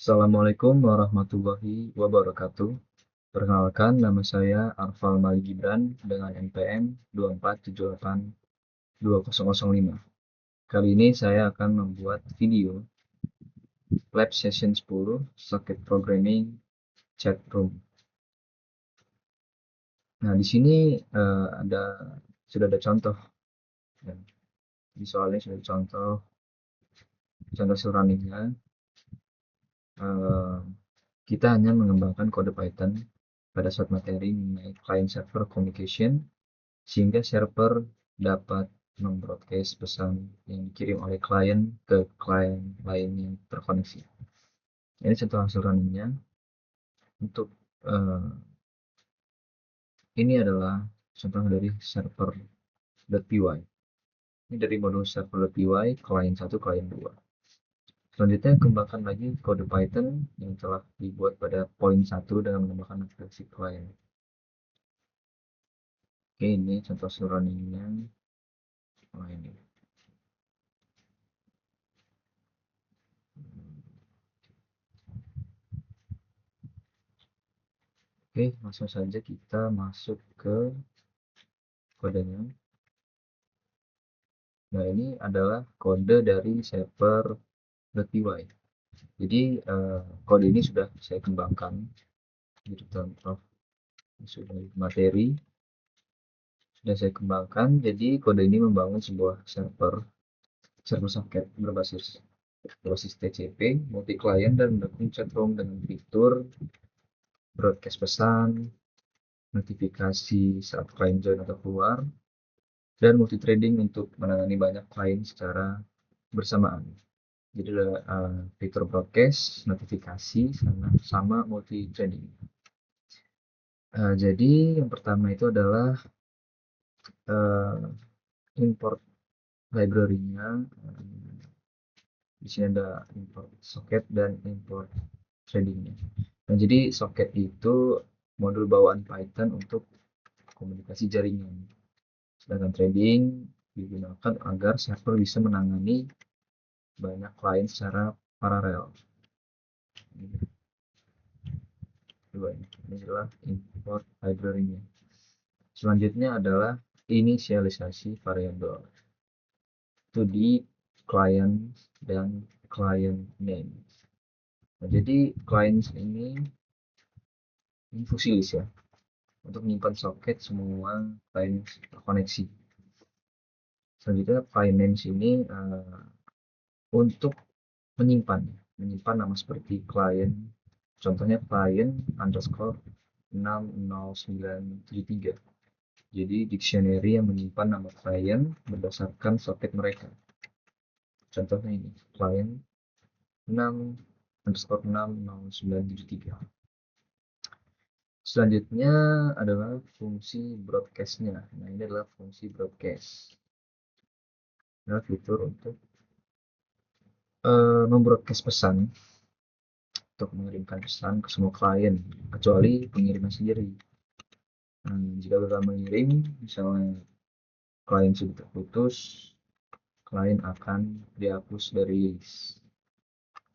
Assalamualaikum warahmatullahi wabarakatuh. Perkenalkan, nama saya Arfal Malik Gibran dengan NPM 247820005. Kali ini saya akan membuat video Lab Session 10 Socket Programming Chat Room. Nah, di sini sudah ada contoh. Ya. Di soalnya sudah ada contoh running-nya. Kita hanya mengembangkan kode Python pada suatu materi mengenai client-server communication sehingga server dapat membroadcast pesan yang dikirim oleh klien ke klien lain yang terkoneksi. Ini contoh hasil runningnya. Untuk ini adalah contoh dari server.py. Ini dari modul server.py klien 1, klien 2. Selanjutnya kembangkan lagi kode Python yang telah dibuat pada poin 1 dengan menggunakan aplikasi klien. Oke, ini contoh hasil runningnya. Ini. Oke, langsung saja kita masuk ke kodenya. Nah, ini adalah kode dari server.py. Jadi, kode ini sudah saya kembangkan. Jadi, contoh materi sudah saya kembangkan. Jadi, kode ini membangun sebuah server socket berbasis TCP, multi client, dan mendukung chat room dengan fitur broadcast pesan, notifikasi saat klien join atau keluar, dan multi-threading untuk menangani banyak klien secara bersamaan. Jadi ada fitur broadcast, notifikasi, sama multi-threading. Jadi yang pertama itu adalah import library-nya. Di sini ada import socket dan import threading-nya. Nah, jadi socket itu modul bawaan Python untuk komunikasi jaringan. Sedangkan threading digunakan agar server bisa menangani banyak klien secara paralel. Ini adalah import library-nya. Selanjutnya adalah inisialisasi variabel to di client dan client name. Nah, jadi client ini fungsi list ya, untuk menyimpan soket semua client terkoneksi. Selanjutnya client name ini untuk menyimpan nama seperti client, contohnya client underscore 60973. Jadi dictionary yang menyimpan nama klien berdasarkan soket mereka. Contohnya ini client 6_60973. Selanjutnya adalah fungsi broadcast-nya. Nah, ini adalah fungsi broadcast. Adalah fitur untuk membroadcast pesan, untuk mengirimkan pesan ke semua klien, kecuali pengiriman sendiri. Jika gagal mengirim, misalnya klien sudah terputus, klien akan dihapus dari list.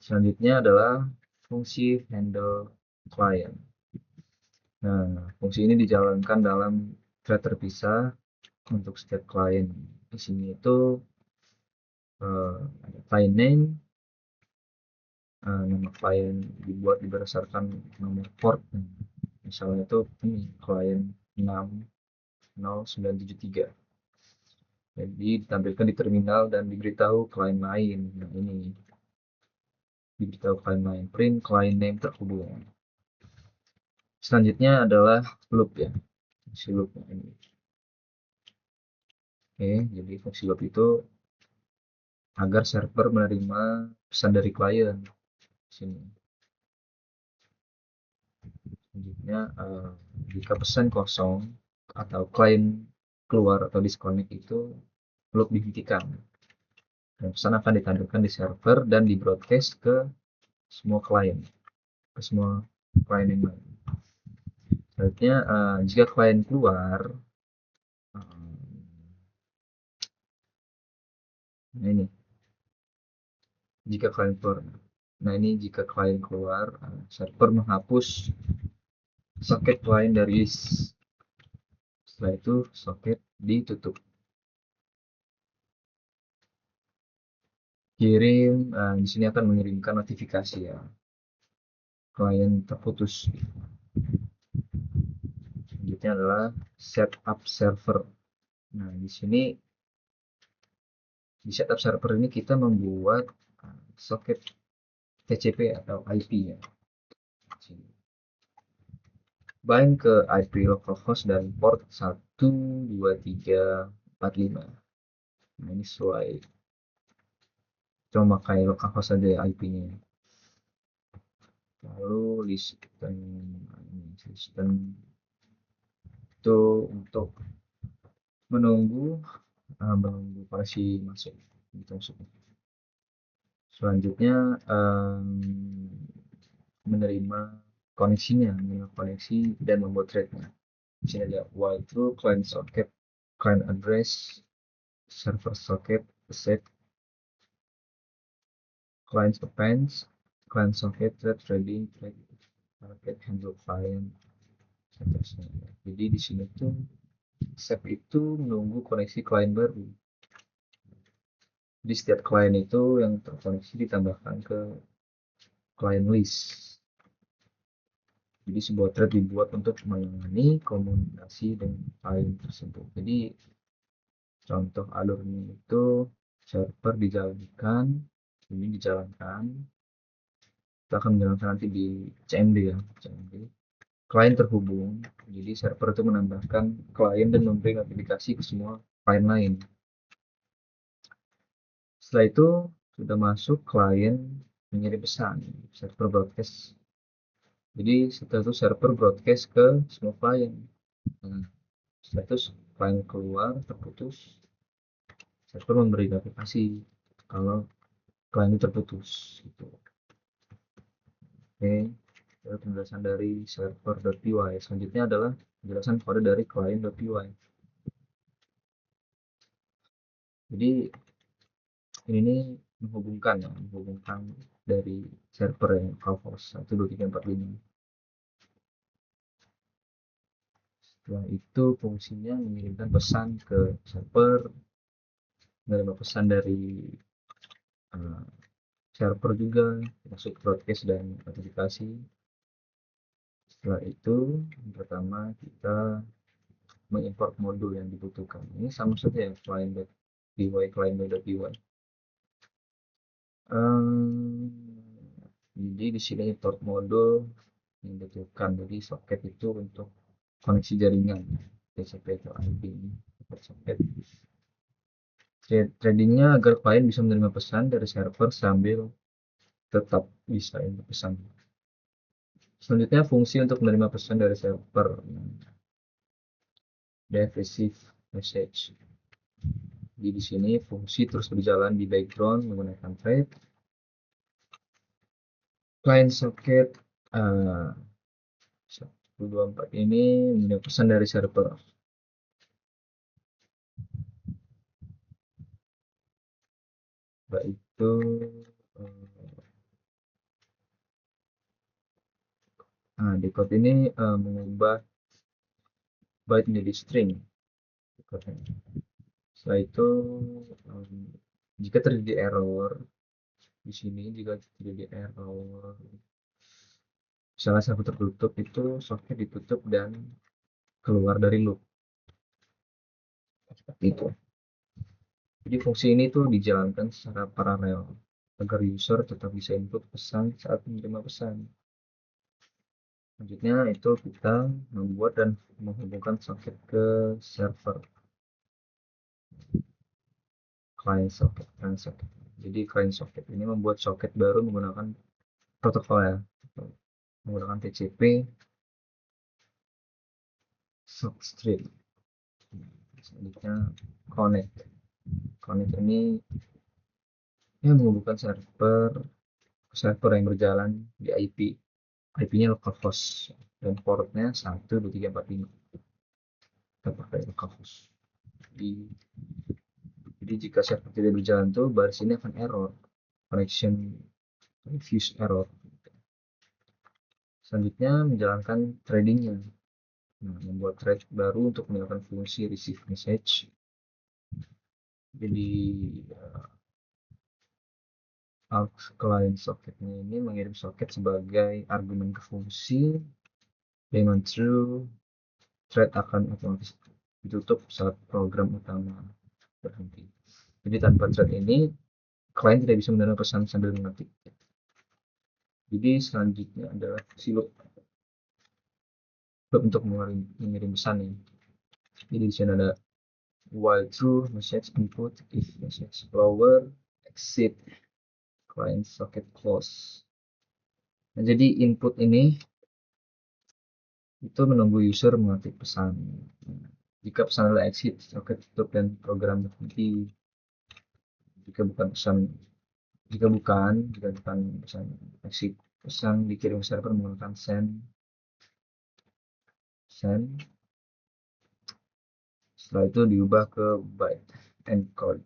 Selanjutnya adalah fungsi handle client. Nah, fungsi ini dijalankan dalam thread terpisah untuk setiap klien. Di sini itu ada client name, nama klien dibuat berdasarkan nomor port. Misalnya itu ini klien 60973. Jadi ditampilkan di terminal dan diberitahu klien lain. Nah, ini diberitahu klien lain, print client name terhubung. Selanjutnya adalah loop ya, fungsi loop ini. Oke, jadi fungsi loop itu agar server menerima pesan dari klien. Sini. Selanjutnya, jika pesan kosong atau klien keluar atau disconnect itu loop dihentikan. Dan pesan akan ditampilkan di server dan di broadcast ke semua klien, ke semua klien yang lain. Selanjutnya, jika klien keluar, nah ini, jika klien keluar, Nah, ini jika klien keluar, server menghapus soket klien dari list. Setelah itu soket ditutup. Kirim, di sini akan mengirimkan notifikasi ya, klien terputus. Selanjutnya adalah setup server. Nah, di sini di setup server ini kita membuat soket TCP atau IP ya. Bind ke IP localhost dan port 12345. Nah, ini sesuai, cuma pakai localhost aja ya IP-nya. Lalu listen itu untuk menunggu koneksi masuk gitu maksudnya. Selanjutnya menerima koneksi dan membuat thread-nya. Di sini ada while true client socket, client address, server socket, set, client appends, client socket, thread trading, thread target, handle client, seterusnya. Jadi di sini tuh set itu menunggu koneksi klien baru. Jadi setiap klien itu yang terkoneksi ditambahkan ke klien list. Jadi sebuah thread dibuat untuk menangani komunikasi dengan klien tersebut. Jadi contoh alurnya itu server dijalankan, ini dijalankan, kita akan menjalankan nanti di CMD ya, CMD. Klien terhubung, jadi server itu menambahkan klien dan memberi notifikasi ke semua klien lain. Setelah itu sudah masuk, klien mengirim pesan, server broadcast. Jadi setelah itu server broadcast ke semua klien. Nah, setelah itu klien keluar terputus, server memberi notifikasi kalau klien itu terputus. Gitu. Oke, itu penjelasan dari server.py. Selanjutnya adalah penjelasan kode dari client.py. Jadi ini nih menghubungkan dari server yang localhost 12345. Setelah itu fungsinya mengirimkan pesan ke server, menerima pesan dari server juga, masuk broadcast dan notifikasi. Setelah itu pertama kita mengimport modul yang dibutuhkan. Ini sama saja ya, client.py, client.py. Jadi di sini import modul yang dibutuhkan. Jadi soket itu untuk koneksi jaringan TCP atau IP ini. Soket tradingnya agar klien bisa menerima pesan dari server sambil tetap bisa input pesan. Selanjutnya fungsi untuk menerima pesan dari server, receive message. Jadi di sini fungsi terus berjalan di background menggunakan thread. Client socket 124 ini menerima pesan dari server. Itu di code ini mengubah byte menjadi string. Setelah itu jika terjadi error di sini, jika terjadi error salah satu tertutup, itu soket ditutup dan keluar dari loop seperti itu. Jadi fungsi ini tuh dijalankan secara paralel agar user tetap bisa input pesan saat menerima pesan. Selanjutnya itu kita membuat dan menghubungkan soket ke server, client socket. Jadi client socket ini membuat soket baru menggunakan protokol ya, menggunakan TCP substrate. Selanjutnya connect ini ya menghubungkan server yang berjalan di IP. IP-nya localhost dan portnya 12345. Kita pakai localhost. Jadi jika server tidak berjalan tuh baris ini akan error, connection refuse error. Selanjutnya menjalankan threadingnya. Nah, membuat thread baru untuk menggunakan fungsi receive message. Jadi client socketnya ini mengirim soket sebagai argumen ke fungsi, dengan true thread akan otomatis ditutup saat program utama berhenti. Jadi tanpa thread ini klien tidak bisa menerima pesan sambil mengetik. Jadi selanjutnya adalah si loop untuk mengirim pesan ini. Jadi di sini ada while true message input if message lower exit client socket close. Nah, jadi input ini itu menunggu user mengetik pesan. Jika pesan adalah exit, soket tutup dan program berhenti. Jika bukan pesan exit, pesan dikirim server menggunakan send. Setelah itu diubah ke byte encode.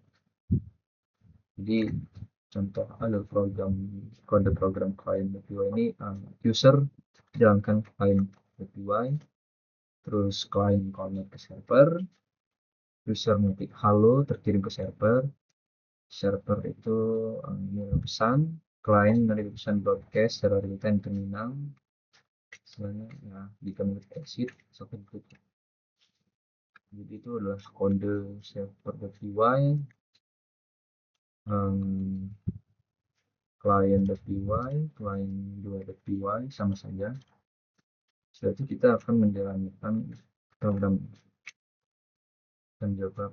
Jadi contoh ada kode program client API ini, user jalankan client API, terus client connect ke server, user mengetik halo terkirim ke server itu mengirim pesan, klien menerima pesan broadcast secara real time terminal. Sebenarnya ya, jika mengetik exit soket tutup. Jadi itu adalah kode server.py, client.py, client2.py sama saja. Setelah itu kita akan menjalankan program dan coba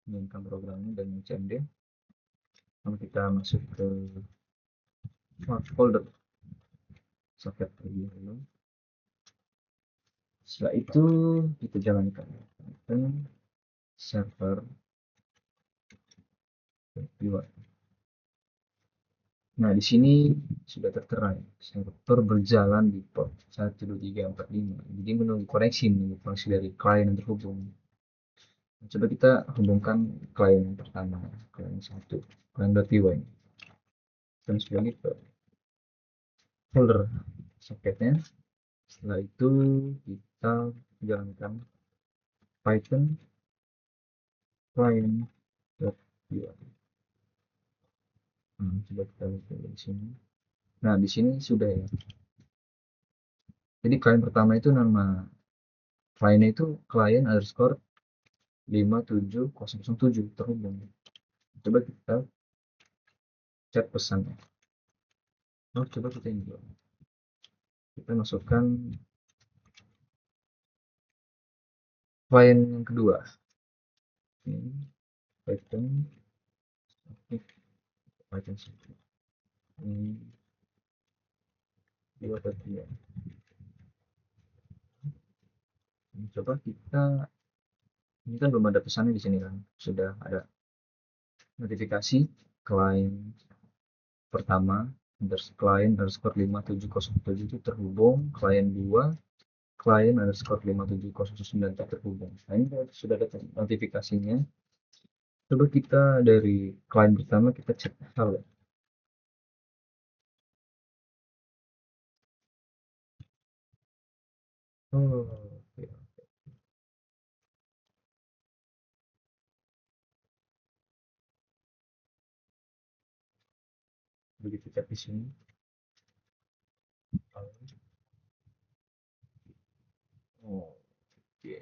menjalankan programnya dengan cmd. Lalu kita masuk ke folder soket terlebih dahulu. Setelah itu kita jalankan server API. Nah, di sini sudah tertera ya, server berjalan di port 12345. Jadi menunggu koneksi dari klien yang terhubung. Coba kita hubungkan klien yang pertama, klien 1, client.py. Dan sekali ke folder soketnya. Setelah itu kita jalankan Python client.py. Coba kita lihat di sini. Nah, di sini sudah ya. Jadi klien pertama itu nama kliennya itu client underscore 57007 terhubung. Coba kita chat pesannya. Coba kita ini dulu. Kita masukkan klien yang kedua. Ini Python Python 1. Ini 2.3. Coba kita, ini kan belum ada pesannya di sini kan, sudah ada notifikasi klien pertama klien underscore 5707 itu terhubung, klien 2 klien underscore 57009 terhubung. Nah, ini sudah ada notifikasinya. Coba kita dari klien pertama kita cek halo. Oke. Begitu cek di sini. Oke.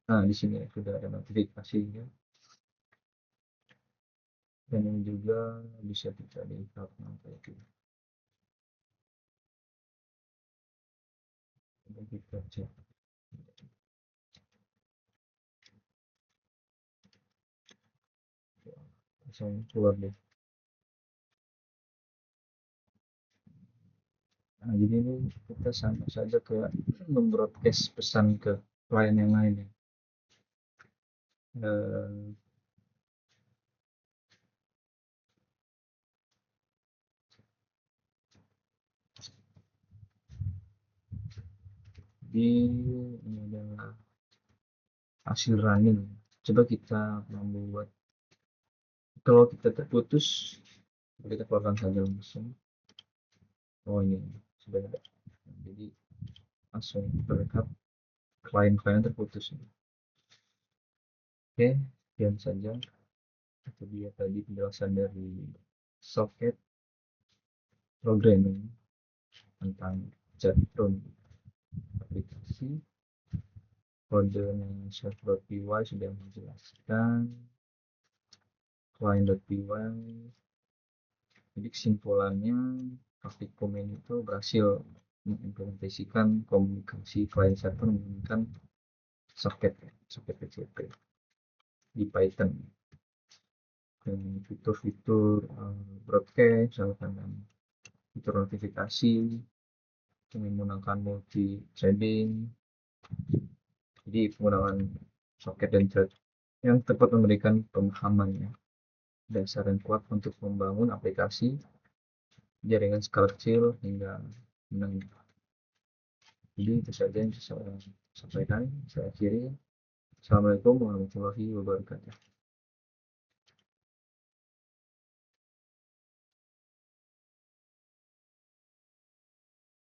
Nah, di sini sudah ada notifikasinya. Dan ini juga bisa kita lihat nanti itu. Kita cek. Langsung keluar deh. Nah, jadi ini kita sama saja kayak membroadcast pesan ke klien yang lain ya. Jadi ini adalah hasil running. Coba kita membuat, kalau kita terputus kita keluarkan saja langsung. Oh ini sudah ada, jadi langsung terlihat klien-klien terputus. Oke, sekian saja itu dia tadi penjelasan dari socket programming tentang JetBrains aplikasi. Kodenya chef.py sudah menjelaskan, client.py. Jadi kesimpulannya, Praktikum ini itu berhasil mengimplementasikan komunikasi client server menggunakan socket PCP di Python dengan fitur-fitur broadcast, misalkan fitur notifikasi dengan menggunakan multi threading. Jadi penggunaan socket dan thread yang tepat memberikan pemahamannya dasar yang kuat untuk membangun aplikasi jaringan skala kecil hingga menengah. Jadi itu saja yang saya sampaikan. Saya akhiri. Assalamualaikum warahmatullahi wabarakatuh.